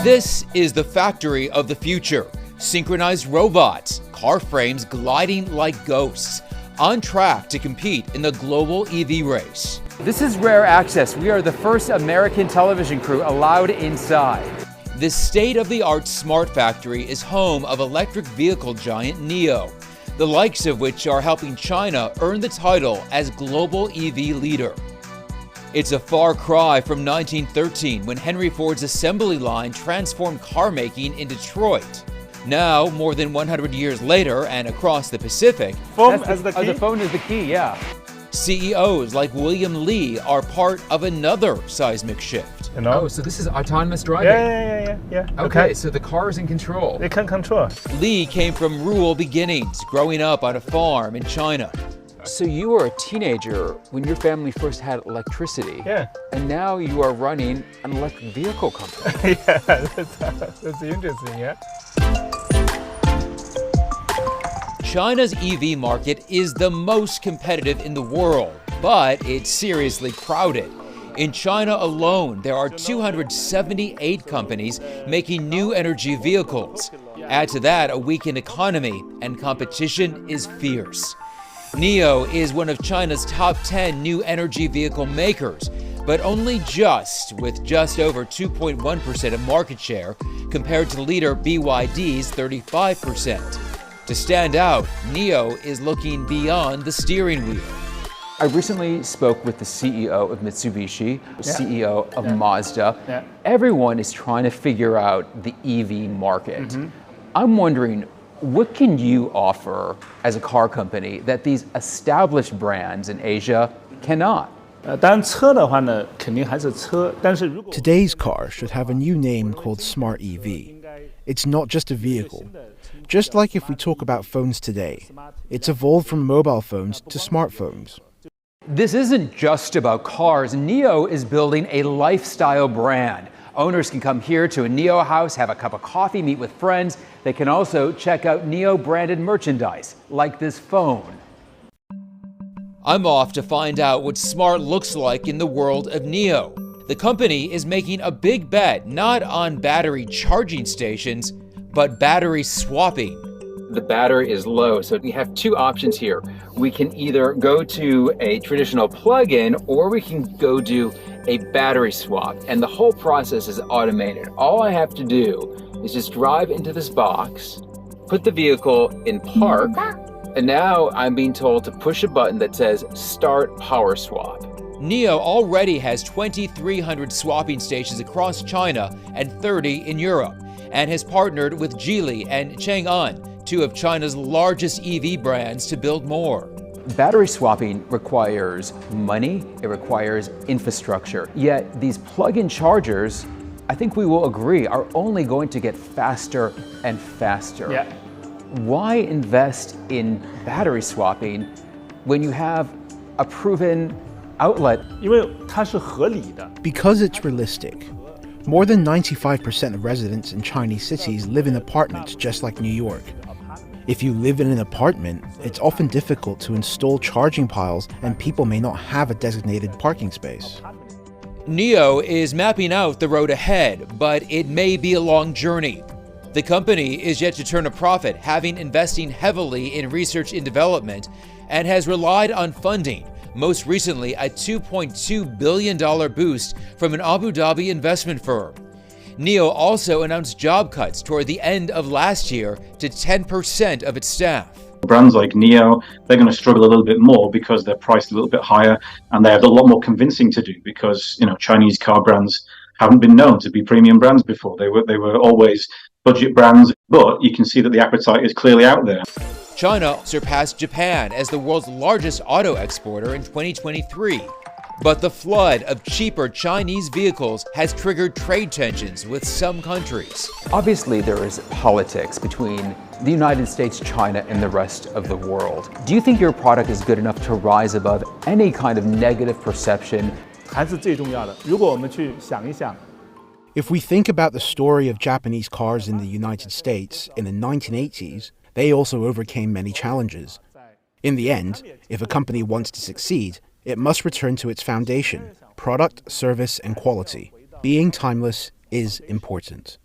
This is the factory of the future. Synchronized robots, car frames gliding like ghosts, on track to compete in the global EV race. This is rare access. We are the first American television crew allowed inside. This state-of-the-art smart factory is home of electric vehicle giant NIO, the likes of which are helping China earn the title as global EV leader. It's a far cry from 1913, when Henry Ford's assembly line transformed car making in Detroit. Now, more than 100 years later and across the Pacific, The phone is the key, yeah. CEOs like William Li are part of another seismic shift. You know? Oh, so this is autonomous driving? Yeah. Okay, so the car is in control. They can control. Li came from rural beginnings, growing up on a farm in China. So you were a teenager when your family first had electricity. Yeah. And now you are running an electric vehicle company. Yeah, that's interesting, yeah. China's EV market is the most competitive in the world, but it's seriously crowded. In China alone, there are 278 companies making new energy vehicles. Add to that a weakened economy, and competition is fierce. NIO is one of China's top 10 new energy vehicle makers, but only with just over 2.1% of market share compared to leader BYD's 35%. To stand out, NIO is looking beyond the steering wheel. I recently spoke with the CEO of Mitsubishi, CEO of Mazda. Yeah. Everyone is trying to figure out the EV market. I'm wondering, what can you offer as a car company that these established brands in Asia cannot? Today's car should have a new name called Smart EV. It's not just a vehicle. Just like if we talk about phones today, it's evolved from mobile phones to smartphones. This isn't just about cars. NIO is building a lifestyle brand. Owners can come here to a NIO house, have a cup of coffee, meet with friends. They can also check out NIO branded merchandise, like this phone. I'm off to find out what smart looks like in the world of NIO. The company is making a big bet not on battery charging stations, but battery swapping. The battery is low, so we have two options here. We can either go to a traditional plug-in or we can go do a battery swap, and the whole process is automated. All I have to do is just drive into this box, put the vehicle in park, and now I'm being told to push a button that says Start Power Swap. NIO already has 2,300 swapping stations across China and 30 in Europe, and has partnered with Geely and Chang'an, two of China's largest EV brands, to build more. Battery swapping requires money, it requires infrastructure. Yet these plug-in chargers, I think we will agree, are only going to get faster and faster. Yeah. Why invest in battery swapping when you have a proven outlet? Because it's realistic. More than 95% of residents in Chinese cities live in apartments just like New York. If you live in an apartment, it's often difficult to install charging piles and people may not have a designated parking space. NIO is mapping out the road ahead, but it may be a long journey. The company is yet to turn a profit, having investing heavily in research and development, and has relied on funding, most recently a $2.2 billion boost from an Abu Dhabi investment firm. NIO also announced job cuts toward the end of last year to 10% of its staff. Brands like NIO, they're going to struggle a little bit more because they're priced a little bit higher, and they have a lot more convincing to do because, you know, Chinese car brands haven't been known to be premium brands before. They were always budget brands, but you can see that the appetite is clearly out there. China surpassed Japan as the world's largest auto exporter in 2023. But the flood of cheaper Chinese vehicles has triggered trade tensions with some countries. Obviously, there is politics between the United States, China, and the rest of the world. Do you think your product is good enough to rise above any kind of negative perception? If we think about the story of Japanese cars in the United States in the 1980s, they also overcame many challenges. In the end, if a company wants to succeed, it must return to its foundation: product, service, and quality. Being timeless is important.